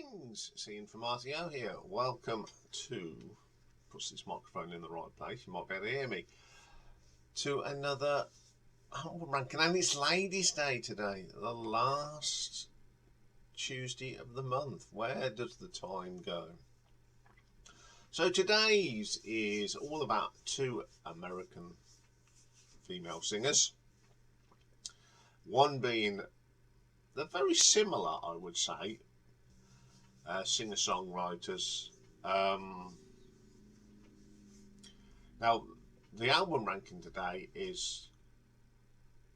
Greetings, it's Iain from RTO here. Welcome to, puts this microphone in the right place, you might be able to hear me, to another album ranking. And it's Ladies' Day today, the last Tuesday of the month. Where does the time go? So today's is all about two American female singers. One being, they're very similar, I would say, singer-songwriters. Now, the album ranking today is,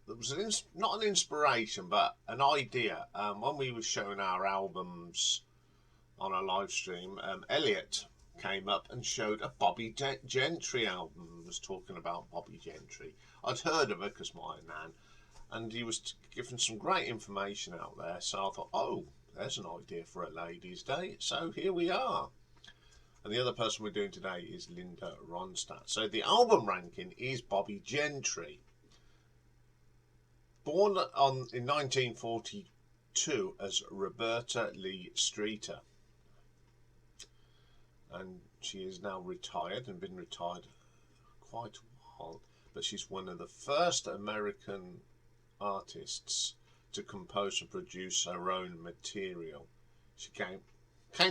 there was not an inspiration, but an idea. When we were showing our albums on a live stream, Elliot came up and showed a Bobbie Gentry album. He was talking about Bobbie Gentry. I'd heard of her because my nan, and he was giving some great information out there. So I thought, oh, there's an idea for a Ladies' Day. So here we are. And the other person we're doing today is Linda Ronstadt. So the album ranking is Bobbie Gentry. Born in 1942 as Roberta Lee Streeter. And she is now retired and been retired quite a while. But she's one of the first American artists to compose and produce her own material. She came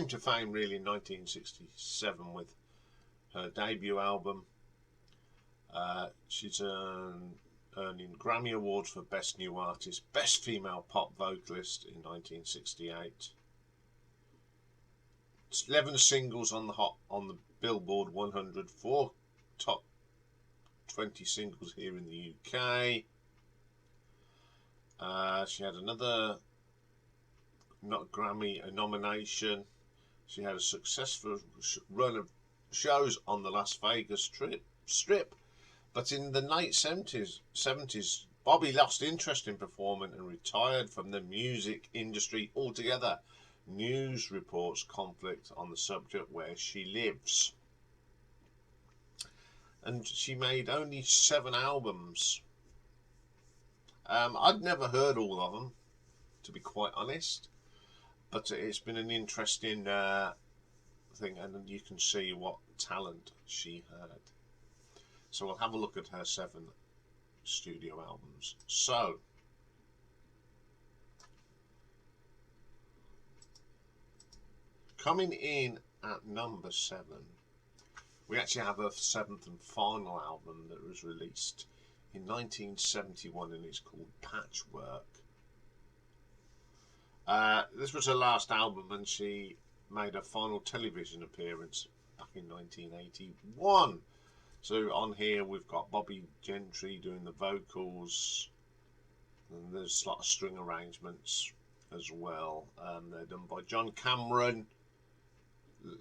to fame really in 1967 with her debut album. She's earning Grammy Awards for Best New Artist, Best Female Pop Vocalist in 1968. 11 singles on the Billboard 100, 4 top 20 singles here in the UK. She had another Grammy nomination. She had a successful run of shows on the Las Vegas Strip, but in the late 70s, Bobbie lost interest in performing and retired from the music industry altogether. News reports conflict on the subject where she lives. And she made only 7 albums. I'd never heard all of them, to be quite honest, but it's been an interesting thing, and you can see what talent she had. So we'll have a look at her 7 studio albums. So, coming in at number 7, we actually have her 7th and final album that was released in 1971, and it's called Patchwork. This was her last album, and she made her final television appearance back in 1981. So on here we've got Bobbie Gentry doing the vocals, and there's a lot of string arrangements as well. They're done by John Cameron,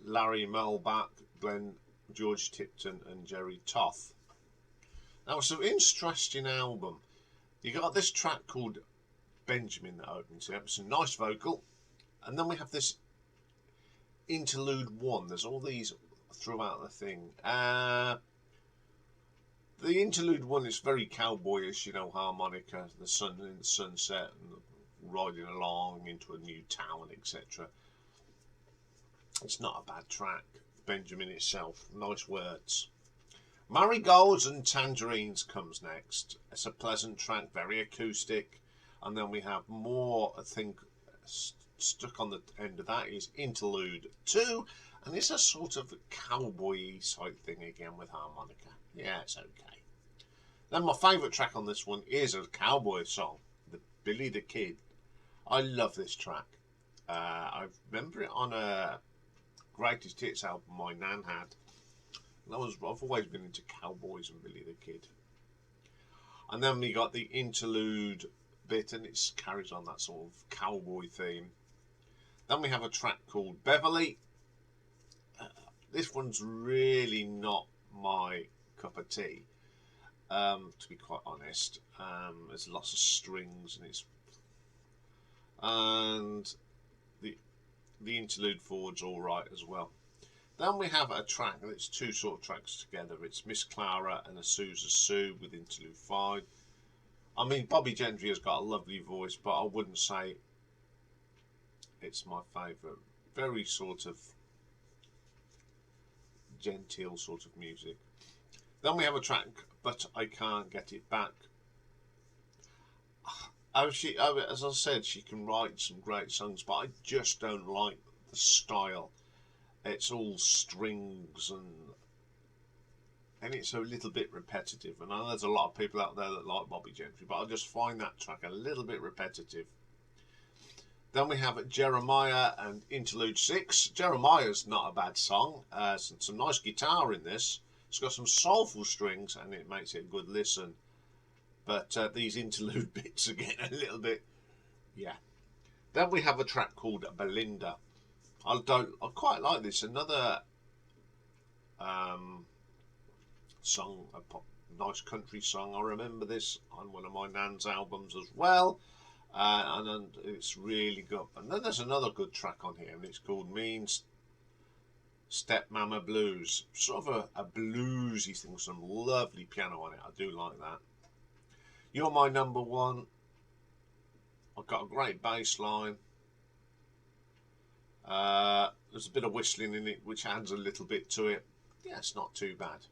Larry Melbach, Glen, George Tipton and Jerry Toth. Now it's an interesting album. You got this track called Benjamin that opens it up. It's a nice vocal, and then we have this interlude 1. There's all these throughout the thing. The interlude 1 is very cowboyish, you know, harmonica, the sun in the sunset, and riding along into a new town, etc. It's not a bad track. Benjamin itself, nice words. Marigolds and Tangerines comes next. It's a pleasant track, very acoustic. And then we have more, I think, stuck on the end of that is Interlude 2. And it's a sort of cowboy-y type thing again with harmonica. Yeah, it's okay. Then my favourite track on this one is a cowboy song, the Billy the Kid. I love this track. I remember it on a Greatest Hits album my nan had. I've always been into cowboys and Billy the Kid. And then we got the interlude bit, and it carries on that sort of cowboy theme. Then we have a track called Beverly. This one's really not my cup of tea, to be quite honest. There's lots of strings, and the interlude forward's alright as well. Then we have a track, and it's 2 sort of tracks together. It's Miss Clara and Azusa Sue with interlude 5. I mean, Bobbie Gentry has got a lovely voice, but I wouldn't say it's my favourite very sort of genteel sort of music. Then we have a track, But I Can't Get It Back. As I said, she can write some great songs, but I just don't like the style. It's all strings and it's a little bit repetitive. And I know there's a lot of people out there that like Bobbie Gentry, but I just find that track a little bit repetitive. Then we have Jeremiah and Interlude 6. Jeremiah's not a bad song. Some nice guitar in this. It's got some soulful strings and it makes it a good listen. But these interlude bits are getting a little bit, yeah. Then we have a track called Belinda. I quite like this. Another song, nice country song. I remember this on one of my nan's albums as well. And it's really good. And then there's another good track on here, and it's called Mean Stepmama Blues. Sort of a bluesy thing with some lovely piano on it. I do like that. You're My Number One. I've got a great bass line. There's a bit of whistling in it, which adds a little bit to it. Yeah, it's not too bad.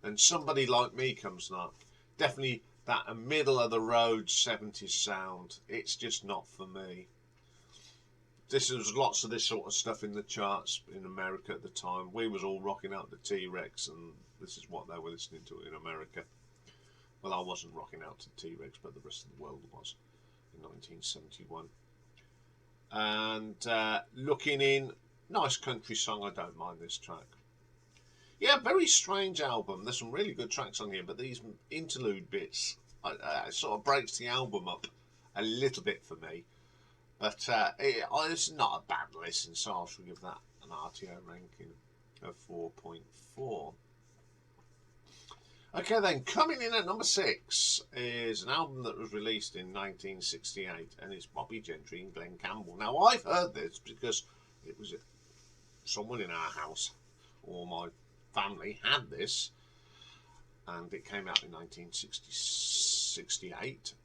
Then Somebody Like Me comes up. Definitely that middle of the road 70s sound. It's just not for me. There's lots of this sort of stuff in the charts in America at the time. We was all rocking out the T-Rex, and this is what they were listening to in America. Well, I wasn't rocking out to T-Rex, but the rest of the world was in 1971. And Looking In, nice country song. I don't mind this track. Yeah, very strange album. There's some really good tracks on here, but these interlude bits it sort of breaks the album up a little bit for me. But it's not a bad listen, so I shall give that an RTO ranking of 4.4. Okay then, coming in at number 6 is an album that was released in 1968, and it's Bobbie Gentry and Glen Campbell. Now, I've heard this because it was someone in our house, or my family, had this, and it came out in 1968.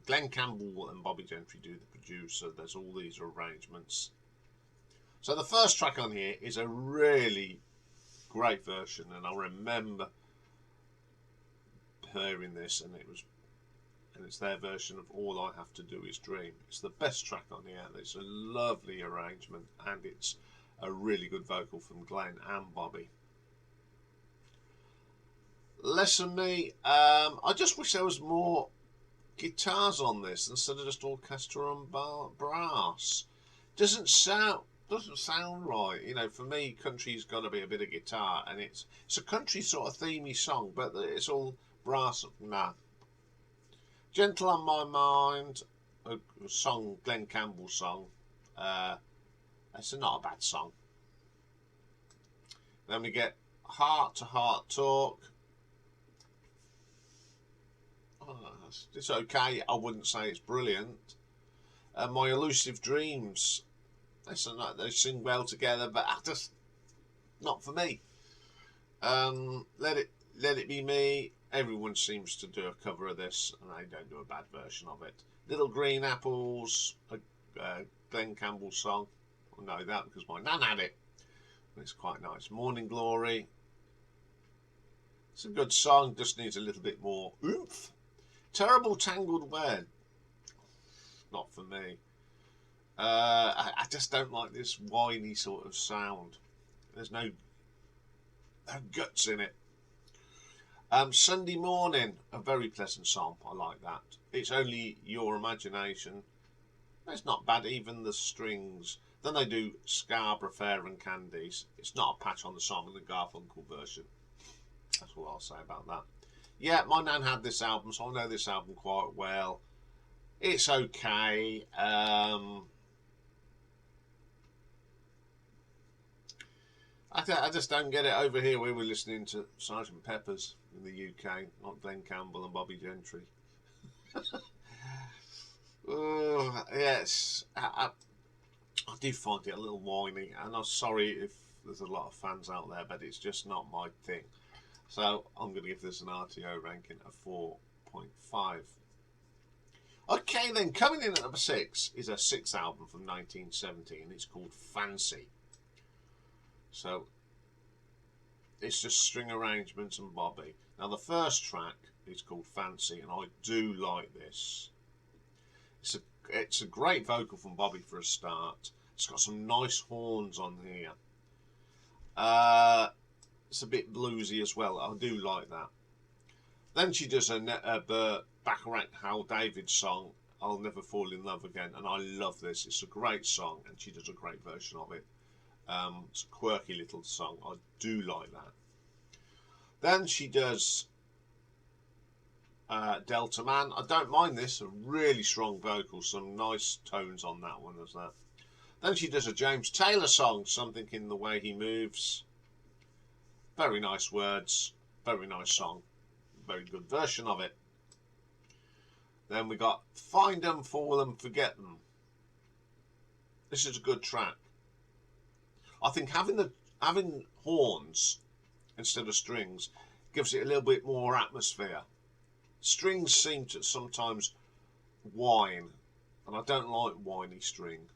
Glen Campbell and Bobbie Gentry do the producer. There's all these arrangements. So the first track on here is a really great version, and I remember hearing this, and it's their version of All I Have to Do Is Dream. It's the best track on here. It's a lovely arrangement, and it's a really good vocal from Glen and Bobbie. Less Than Me. I just wish there was more guitars on this instead of just orchestra and brass. Doesn't sound right. You know, for me, country's got to be a bit of guitar, and it's a country sort of themey song, but it's all brass. Nah. Gentle on My Mind, a song, Glen Campbell song. It's not a bad song. Then we get Heart to Heart Talk. It's okay. I wouldn't say it's brilliant. My Elusive Dreams. They sing well together, but just not for me. Let It Be Me. Everyone seems to do a cover of this, and they don't do a bad version of it. Little Green Apples, a Glen Campbell song. I know that because my nan had it. It's quite nice. Morning Glory. It's a good song, just needs a little bit more oomph. Terrible Tangled Web. Not for me. I just don't like this whiny sort of sound. There's no guts in it. Sunday Morning, a very pleasant song. I like that. It's Only Your Imagination. It's not bad, even the strings. Then they do Scarborough Fair and Candies. It's not a patch on the Simon and Garfunkel version. That's all I'll say about that. Yeah, my nan had this album, so I know this album quite well. It's okay. I just don't get it over here. We were listening to Sgt. Pepper's in the UK, not Glen Campbell and Bobbie Gentry. Oh, yes, I do find it a little whiny, and I'm sorry if there's a lot of fans out there, but it's just not my thing. So I'm going to give this an RTO ranking of 4.5. Okay, then coming in at number 6 is her 6th album from 1970, and it's called Fancy. So it's just string arrangements and Bobbie. Now the first track is called Fancy, and I do like this. It's a great vocal from Bobbie for a start. It's got some nice horns on here. It's a bit bluesy as well. I do like that. Then she does a Bacharach Hal David song, I'll Never Fall in Love Again, and I love this. It's a great song, and she does a great version of it. It's a quirky little song. I do like that. Then she does Delta Man. I don't mind this. A really strong vocal. Some nice tones on that one as that. Then she does a James Taylor song, Something in the Way He Moves. Very nice words. Very nice song. Very good version of it. Then we got Find 'Em, Fall 'Em, Forget 'Em. This is a good track. I think having horns instead of strings gives it a little bit more atmosphere. Strings seem to sometimes whine, and I don't like whiny string.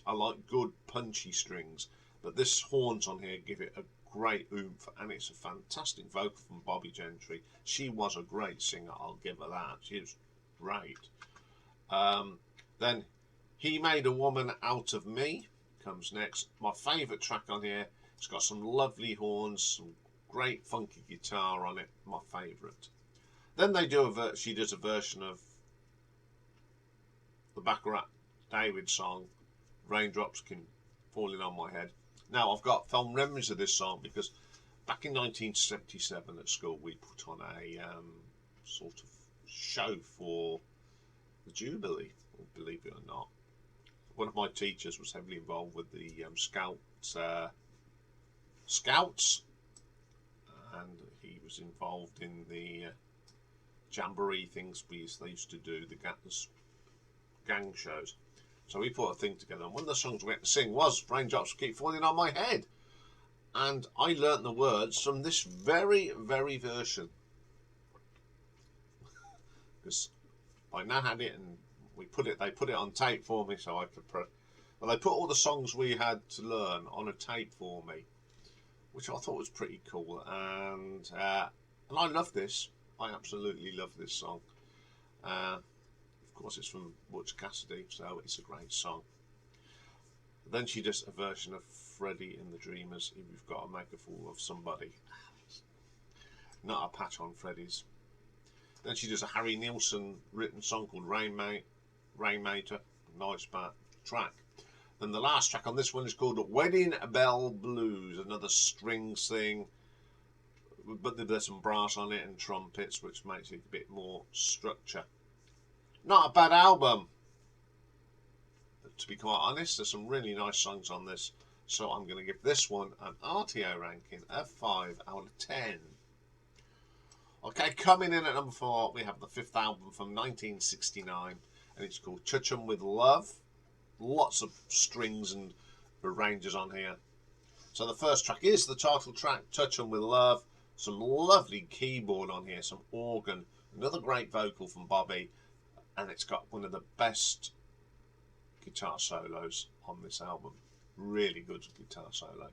I like good punchy strings, but this horns on here give it a great oomph, and it's a fantastic vocal from Bobbie Gentry. She was a great singer, I'll give her that. She was great. Then He Made a Woman Out of Me comes next. My favourite track on here. It's got some lovely horns, some great funky guitar on it. My favourite. Then she does a version of the Bacharach David song, Raindrops Keep Falling on My Head. Now, I've got fond memories of this song because back in 1977 at school we put on a sort of show for the Jubilee, believe it or not. One of my teachers was heavily involved with the Scouts, and he was involved in the jamboree things they used to do, the gang shows. So we put a thing together, and one of the songs we had to sing was Raindrops Keep Falling on My Head. And I learnt the words from this very, very version. Because I now had it, and they put it on tape for me, so I could well, they put all the songs we had to learn on a tape for me, which I thought was pretty cool. And I love this. I absolutely love this song. Of course, it's from Butch Cassidy, so it's a great song. Then she does a version of Freddie and the Dreamers, If You've Got to Make a Fool of Somebody. Not a patch on Freddie's. Then she does a Harry Nilsson written song called Rainmaker. Nice track. Then the last track on this one is called Wedding Bell Blues, another strings thing, but there's some brass on it and trumpets, which makes it a bit more structure. Not a bad album, to be quite honest. There's some really nice songs on this, so I'm going to give this one an RTO ranking of 5 out of 10. Okay, coming in at number 4, we have the 5th album from 1969, and it's called Touch 'Em With Love. Lots of strings and arrangers on here. So the first track is the title track, Touch 'Em With Love. Some lovely keyboard on here, some organ, another great vocal from Bobbie, and it's got one of the best guitar solos on this album. Really good guitar solo.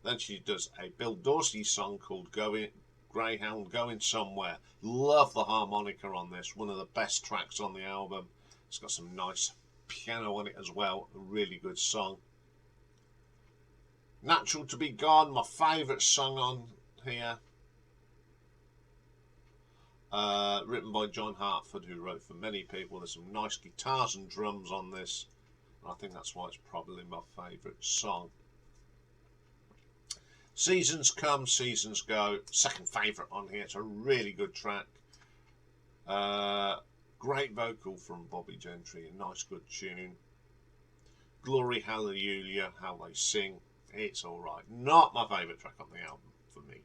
Then she does a Bill Dorsey song called Greyhound Going Somewhere. Love the harmonica on this. One of the best tracks on the album. It's got some nice piano on it as well. A really good song. Natural to Be Gone, my favourite song on here. Written by John Hartford, who wrote for many people. There's some nice guitars and drums on this. I think that's why it's probably my favourite song. Seasons Come, Seasons Go. Second favourite on here. It's a really good track. Great vocal from Bobbie Gentry. A nice good tune. Glory Hallelujah, how they sing. It's alright. Not my favourite track on the album for me.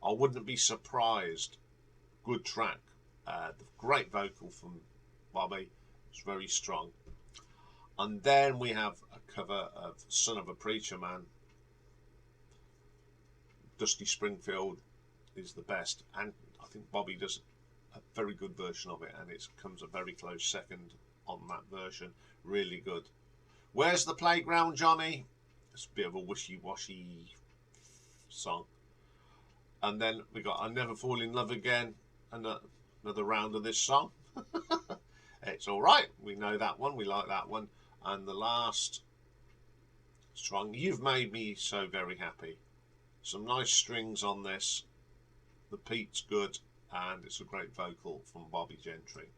I wouldn't be surprised. Good track. The great vocal from Bobbie. It's very strong. And then we have a cover of Son of a Preacher Man. Dusty Springfield is the best, and I think Bobbie does a very good version of it, and it comes a very close second on that version. Really good. Where's the Playground, Johnny? It's a bit of a wishy-washy song. And then we got I Never Fall in Love Again, and another round of this song. It's all right. We know that one. We like that one. And the last song, You've Made Me So Very Happy. Some nice strings on this. The beat's good, and it's a great vocal from Bobbie Gentry.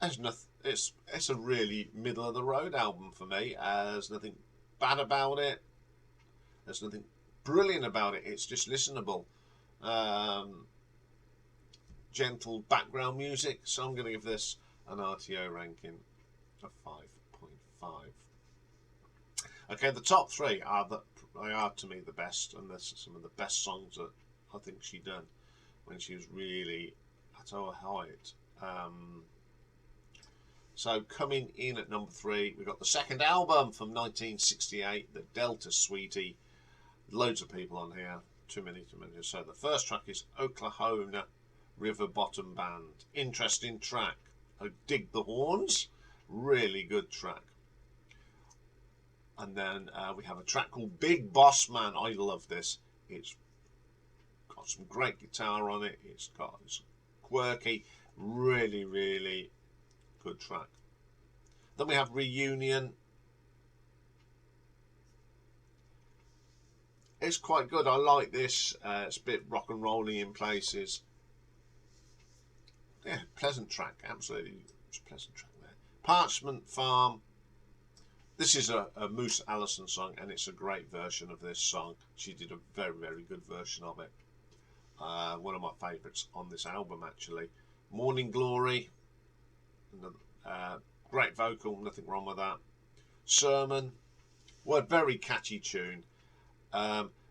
It's a really middle of the road album for me. There's nothing bad about it. There's nothing brilliant about it. It's just listenable. Gentle background music. So I'm going to give this an RTO ranking of 5.5. Okay, the top three are to me the best, and this is some of the best songs that I think she done when she was really at her height. So coming in at number 3, we got the second album from 1968, the Delta Sweete. Loads of people on here, too many. So the first track is Oklahoma River Bottom Band. Interesting track. I dig the horns. Really good track. And then we have a track called Big Boss Man. I love this. It's got some great guitar on it. It's quirky. Really, really good track. Then we have Reunion. It's quite good. I like this. It's a bit rock and rolly in places. Yeah, pleasant track. Absolutely, it's a pleasant track there. Parchment Farm. This is a Moose Allison song, and it's a great version of this song. She did a very, very good version of it. One of my favourites on this album, actually. Morning Glory. Another, great vocal, nothing wrong with that. Sermon. Well, very catchy tune.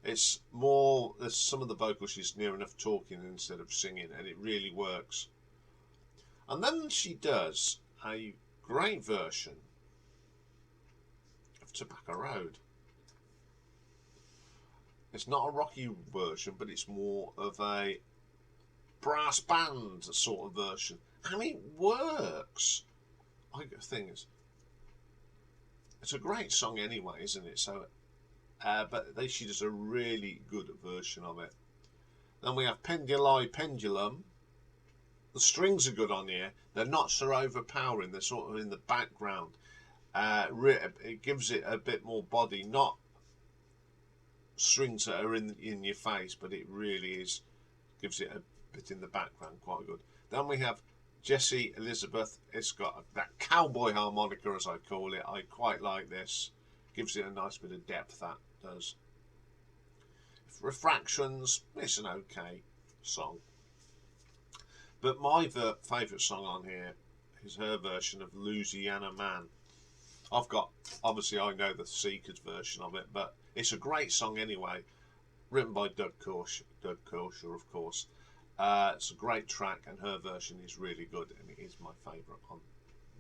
It's more, there's some of the vocals she's near enough talking instead of singing, and it really works. And then she does a great version of Tobacco Road. It's not a rocky version, but it's more of a brass band sort of version, and it works. I think it's a great song anyway, isn't it? So but she does a really good version of it. Then we have Pendulum. The strings are good on here. They're not so overpowering. They're sort of in the background. It gives it a bit more body, not strings that are in your face, but it really gives it a bit in the background, quite good. Then we have Jessie Elizabeth. It's got that cowboy harmonica, as I call it. I quite like this. Gives it a nice bit of depth, that does. Refractions, it's an okay song. But my favourite song on here is her version of Louisiana Man. Obviously I know the Seekers version of it, but it's a great song anyway. Written by Doug Korsher, of course. It's a great track, and her version is really good, and it is my favourite on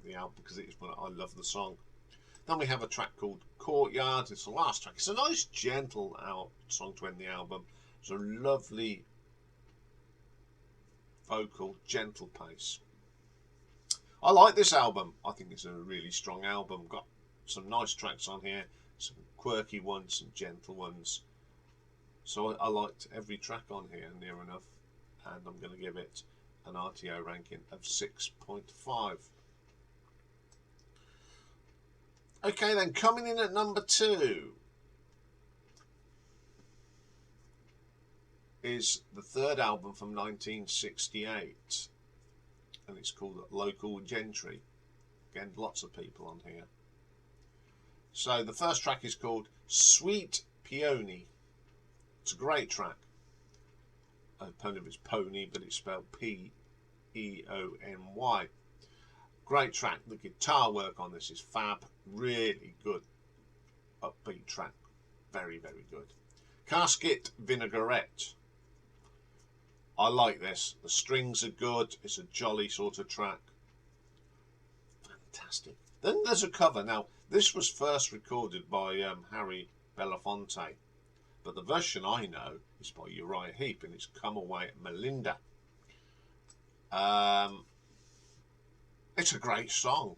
the album because it is one I love the song. Then we have a track called Courtyard. It's the last track. It's a nice, gentle song to end the album. It's a lovely vocal, gentle pace. I like this album. I think it's a really strong album. Got some nice tracks on here, some quirky ones, some gentle ones. So I liked every track on here, near enough. And I'm going to give it an RTO ranking of 6.5. Okay, then coming in at number 2 is the third album from 1968, and it's called Local Gentry. Again, lots of people on here. So the first track is called Sweet Peony. It's a great track. Opponent is pony, but it's spelled P-E-O-N-Y. Great track. The guitar work on this is fab. Really good upbeat track. Very, very good. Casket Vinaigrette. I like this. The strings are good. It's a jolly sort of track. Fantastic. Then there's a cover. Now, this was first recorded by Harry Belafonte. but the version I know is by Uriah Heep, and it's Come Away Melinda. It's a great song.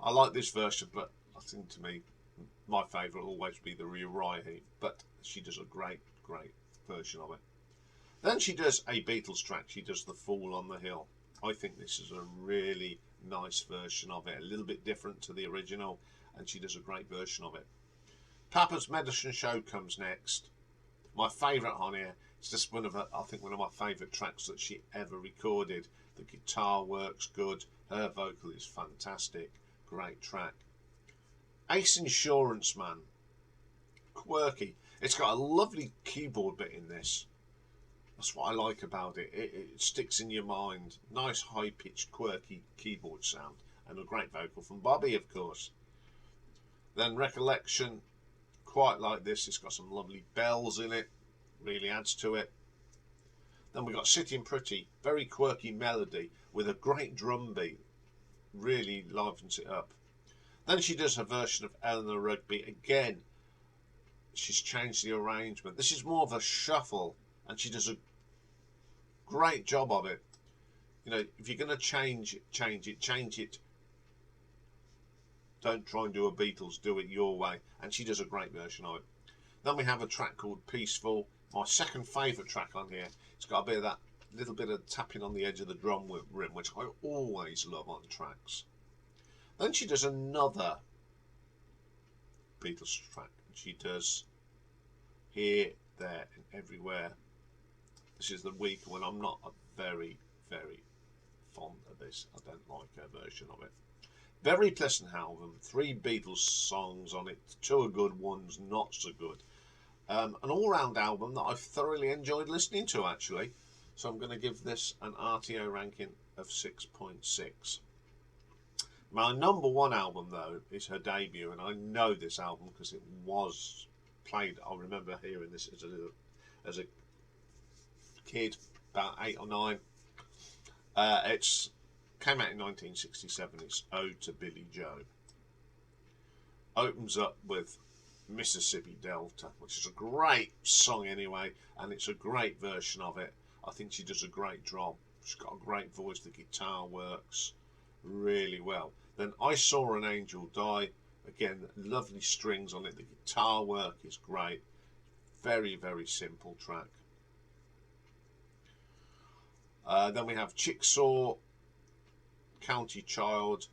I like this version, but I think to me, my favourite will always be the Uriah Heep, but she does a great version of it. Then she does a Beatles track. She does The Fool on the Hill. I think this is a really nice version of it, a little bit different to the original, and she does a great version of it. Papa's Medicine Show comes next. My favourite on here. It's just one of my favourite tracks that she ever recorded. The guitar works good. Her vocal is fantastic. Great track. Ace Insurance Man. Quirky. It's got a lovely keyboard bit in this. That's what I like about it. It sticks in your mind. Nice high-pitched, quirky keyboard sound. And a great vocal from Bobbie, of course. Then Recollection. Quite like this. It's got some lovely bells in it. Really adds to it. Then we've got Sitting Pretty. Very quirky melody with a great drum beat. Really livens it up. Then she does her version of Eleanor Rigby. Again, she's changed the arrangement. This is more of a shuffle, and she does a great job of it. You know, if you're going to change it. Don't try and do a Beatles, do it your way. And she does a great version of it. Then we have a track called Peaceful. My second favourite track on here. It's got a bit of that little bit of tapping on the edge of the drum rim, which I always love on tracks. Then she does another Beatles track. She does Here, There and Everywhere. This is the week when I'm not very fond of this. I don't like her version of it. Very pleasant album. 3 Beatles songs on it. 2 are good, 1's not so good. An all-round album that I've thoroughly enjoyed listening to, actually. So I'm going to give this an RTO ranking of 6.6. My number 1 album, though, is her debut, and I know this album because it was played. I remember hearing this as a kid, about 8 or 9. It's came out in 1967. It's Ode to Billie Joe. Opens up with Mississippi Delta, which is a great song anyway, and it's a great version of it. I think she does a great job. She's got a great voice. The guitar works really well. Then I Saw an Angel Die. Again, lovely strings on it. The guitar work is great. Very simple track. Then we have Chickasaw, County Child.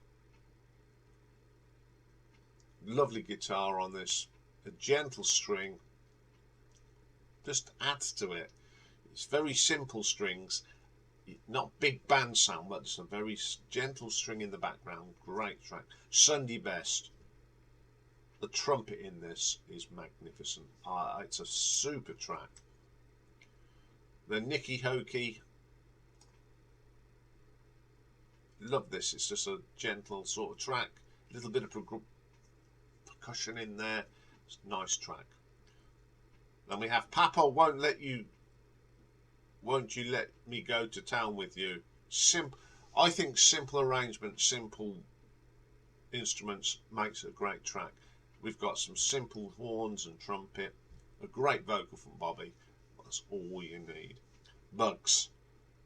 Lovely guitar on this. A gentle string. Just adds to it. It's very simple strings. Not big band sound, but it's a very gentle string in the background. Great track. Sunday Best. The trumpet in this is magnificent. It's a super track. Then Nicky Hokey. Love this. It's just a gentle sort of track. A little bit of percussion in there. It's a nice track. Then we have Papa Won't You Let Me Go to Town With You. I think simple arrangement, simple instruments makes a great track. We've got some simple horns and trumpet. A great vocal from Bobbie. That's all you need. Bugs.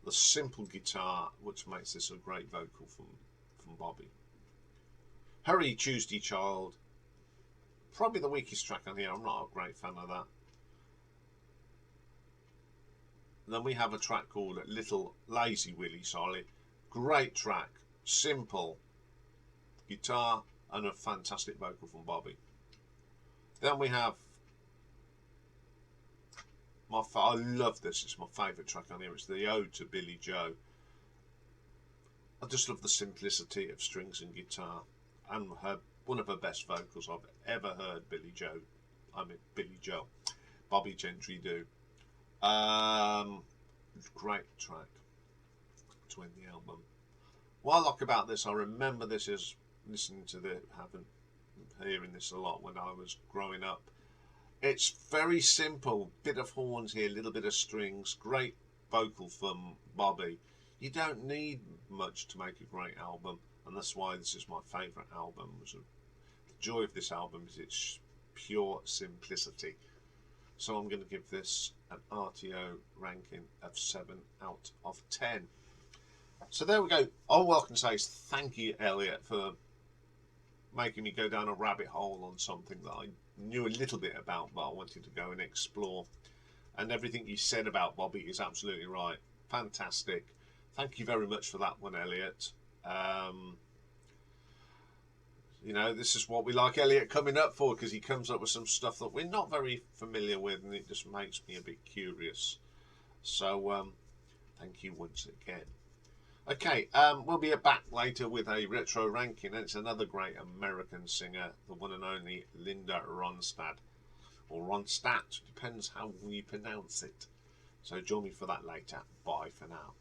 The simple guitar, which makes this a great vocal from Bobbie. Hurry Tuesday Child. Probably the weakest track on here. I'm not a great fan of that. Then we have a track called Little Lazy Willie, great track, simple guitar and a fantastic vocal from Bobbie. Then we have I love this. It's my favourite track on here. It's the Ode to Billie Joe. I just love the simplicity of strings and guitar, and one of her best vocals I've ever heard. Billie Joe, Bobbie Gentry do. Great track to end the album. What I like about this, I remember this as listening to hearing this a lot when I was growing up. It's very simple, bit of horns here, little bit of strings, great vocal from Bobbie. You don't need much to make a great album, and that's why this is my favourite album. The joy of this album is its pure simplicity. So I'm going to give this an RTO ranking of 7 out of 10. So there we go. All I can say is thank you, Elliot, for making me go down a rabbit hole on something that I knew a little bit about, but I wanted to go and explore. And everything you said about Bobbie is absolutely right. Fantastic. Thank you very much for that one, Elliot. You know, this is what we like Elliot coming up for, because he comes up with some stuff that we're not very familiar with, and it just makes me a bit curious. So, thank you once again. Okay, we'll be back later with a retro ranking, and it's another great American singer, the one and only Linda Ronstadt. Or Ronstadt, depends how you pronounce it. So join me for that later. Bye for now.